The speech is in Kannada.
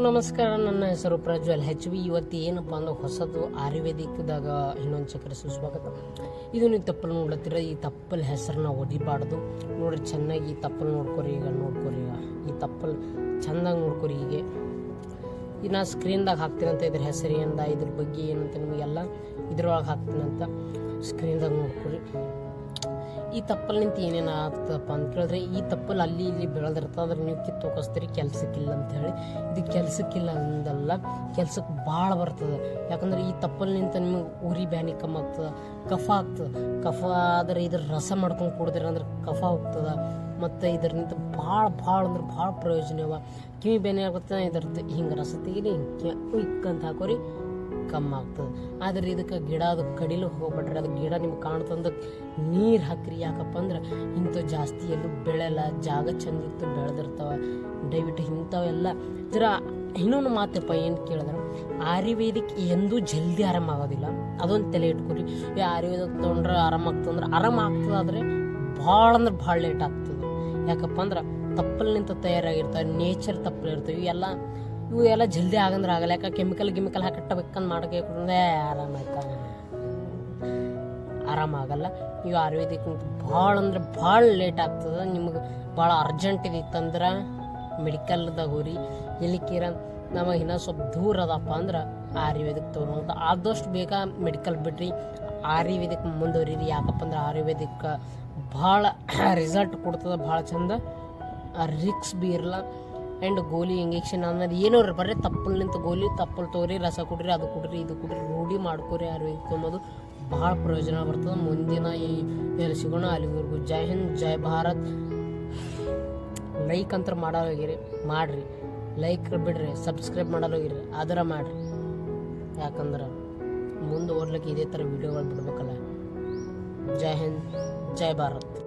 ನಮಸ್ಕಾರ. ನನ್ನ ಹೆಸರು ಪ್ರಜ್ವಲ್ HV. ಇವತ್ತು ಏನಪ್ಪ ಅಂದ್ರೆ ಹೊಸದು ಆಯುರ್ವೇದಿಕ್ದಾಗ ಇನ್ನೊಂದು ಚಕ್ರ ಸುಸ್ವಾಗತ. ಇದು ನೀವು ತಪ್ಪಲು ನೋಡ್ಲತ್ತೀರ. ಈ ತಪ್ಪಲ್ ಹೆಸರನ್ನ ಒದಿಬಾರ್ದು ನೋಡ್ರಿ. ಚೆನ್ನಾಗಿ ಈ ತಪ್ಪಲ್ ನೋಡ್ಕೊರಿ. ಈಗ ಈ ತಪ್ಪಲ್ ಚೆಂದಾಗಿ ನೋಡ್ಕೊರಿ. ಈಗ ನಾ ಸ್ಕ್ರೀನ್ದಾಗ ಹಾಕ್ತೀನಂತ ಇದ್ರ ಹೆಸರು ಏನದ, ಇದ್ರ ಬಗ್ಗೆ ಏನಂತ ನಿಮಗೆಲ್ಲ ಇದ್ರೊಳಗೆ ಹಾಕ್ತೀನಂತ ಸ್ಕ್ರೀನ್ದಾಗ ನೋಡ್ಕೊರಿ. ಈ ತಪ್ಪಲ್ ನಿಂತು ಏನೇನು ಆಗ್ತದಪ್ಪ ಅಂತ ಕೇಳಿದ್ರೆ, ಈ ತಪ್ಪಲ್ ಅಲ್ಲಿ ಇಲ್ಲಿ ಬೆಳೆದಿರ್ತದೆ. ಅದ್ರ ನೀವು ಕಿತ್ತೋಗಿಸ್ತೀರಿ ಕೆಲ್ಸಕ್ಕಿಲ್ಲ ಅಂತ ಹೇಳಿ. ಇದು ಕೆಲ್ಸಕ್ಕಿಲ್ಲ ಅಂದಲ್ಲ, ಕೆಲ್ಸಕ್ಕೆ ಭಾಳ ಬರ್ತದೆ. ಯಾಕಂದ್ರೆ ಈ ತಪ್ಪಲ್ ನಿಂತ ನಿಮಗೆ ಉರಿ ಬ್ಯಾನಿ ಕಮ್ಮಿ ಆಗ್ತದೆ, ಕಫ ಆಗ್ತದೆ. ಕಫ ಆದರೆ ಇದ್ರ ರಸ ಮಾಡ್ಕೊಂಡು ಕುಡಿದ್ರಿ ಅಂದ್ರೆ ಕಫ ಹೋಗ್ತದೆ. ಮತ್ತು ಇದರಿಂದ ಭಾಳ ಅಂದ್ರೆ ಭಾಳ ಪ್ರಯೋಜನವ. ಕಿವಿ ಬೇನೆ ಆಗುತ್ತೆ. ಇದ್ರದ್ದು ಹಿಂಗೆ ರಸ ತೆಗೀರಿ, ಅಂತ ಹಾಕೋರಿ, ಕಮ್ಮಿ ಆಗ್ತದೆ. ಆದರೆ ಇದಕ್ಕೆ ಗಿಡ ಅದು ಕಡಿಲು ಹೋಗ್ಬಿಟ್ರೆ, ಅದು ಗಿಡ ನಿಮ್ಗೆ ಕಾಣ್ತಂದು ನೀರು ಹಾಕ್ರಿ. ಯಾಕಪ್ಪ ಅಂದ್ರೆ ಇಂಥವು ಜಾಸ್ತಿ ಎಲ್ಲೂ ಬೆಳೆಯಲ್ಲ, ಜಾಗ ಚಂದಿತ್ತು ಬೆಳೆದಿರ್ತಾವೆ. ದಯವಿಟ್ಟು ಇಂಥವೆಲ್ಲ ಜರ ಇನ್ನೊಂದು ಮಾತಪ್ಪ ಏನು ಕೇಳಿದ್ರೆ, ಆಯುರ್ವೇದಿಕ್ ಎಂದೂ ಜಲ್ದಿ ಆರಾಮಾಗೋದಿಲ್ಲ. ಅದೊಂದು ತಲೆ ಇಟ್ಕೊರಿ. ಈ ಆಯುರ್ವೇದಿಕ್ ತೊಗೊಂಡ್ರೆ ಆರಾಮಾಗ್ತದಾದರೆ ಭಾಳ ಅಂದ್ರೆ ಭಾಳ ಲೇಟ್ ಆಗ್ತದೆ. ಯಾಕಪ್ಪ ಅಂದ್ರೆ ತಪ್ಪಲಿನಿಂದ ತಯಾರಾಗಿರ್ತವೆ, ನೇಚರ್ ತಪ್ಪಲು ಇರ್ತವೆ. ಇವು ಎಲ್ಲ ಜಲ್ದಿ ಆಗಂದ್ರೆ ಆಗಲ್ಲ. ಯಾಕೆ ಕೆಮಿಕಲ್ ಹಾಕಿಟ್ಟಬೇಕಂತ ಮಾಡೋಕೆ ಆರಾಮಾಗಲ್ಲ. ಈಗ ಆಯುರ್ವೇದಿಕ್ ಭಾಳ ಅಂದ್ರೆ ಭಾಳ ಲೇಟ್ ಆಗ್ತದೆ. ನಿಮಗೆ ಭಾಳ ಅರ್ಜೆಂಟ್ ಇತ್ತಂದ್ರೆ ಮೆಡಿಕಲ್ದಾಗ ಹೋರಿ. ಎಲ್ಲಿಕ್ಕಿರ ನಮಗೆ ಇನ್ನೂ ಸ್ವಲ್ಪ ದೂರ ಅದಪ್ಪ ಅಂದ್ರೆ ಆಯುರ್ವೇದಿಕ್ ತೊಗೊಳೋದು. ಆದಷ್ಟು ಬೇಗ ಮೆಡಿಕಲ್ ಬಿಡ್ರಿ, ಆಯುರ್ವೇದಿಕ್ ಮುಂದುವರಿರಿ. ಯಾಕಪ್ಪ ಅಂದ್ರೆ ಆಯುರ್ವೇದಿಕ್ ಭಾಳ ರಿಸಲ್ಟ್ ಕೊಡ್ತದೆ, ಭಾಳ ಚಂದ. ರಿಕ್ಸ್ ಬಿ ಇರಲ್ಲ. ಆ್ಯಂಡ್ ಗೋಲಿ ಇಂಜೆಕ್ಷನ್ ಅನ್ನೋದು ಏನೋ ಬರ್ರಿ ತಪ್ಪಲಿಂತ ಗೋಲಿ ತಪ್ಪಲು ತಗೋರಿ, ರಸ ಕೊಡ್ರಿ, ಅದು ಕೊಡ್ರಿ, ಇದು ಕೊಡ್ರಿ, ರೂಢಿ ಮಾಡ್ಕೊರಿ. ಆಯುರ್ವೇದಿಕ್ ಅನ್ನೋದು ಭಾಳ ಪ್ರಯೋಜನ ಬರ್ತದೆ. ಮುಂದಿನ ಎಲ್ಲಿ ಸಿಗೋಣ. ಅಲ್ಲಿವರೆಗೂ ಜೈ ಹಿಂದ್, ಜೈ ಭಾರತ್. ಲೈಕ್ ಅಂತ ಮಾಡೋಗಿರಿ, ಮಾಡಿರಿ. ಲೈಕ್ ಬಿಡ್ರಿ, ಸಬ್ಸ್ಕ್ರೈಬ್ ಮಾಡೋಗಿರಿ, ಅದರ ಮಾಡಿರಿ. ಯಾಕಂದ್ರೆ ಮುಂದೆ ಓದ್ಲಿಕ್ಕೆ ಇದೇ ಥರ ವೀಡಿಯೋಗಳು ಬಿಡ್ಬೇಕಲ್ಲ. ಜೈ ಹಿಂದ್, ಜೈ ಭಾರತ್.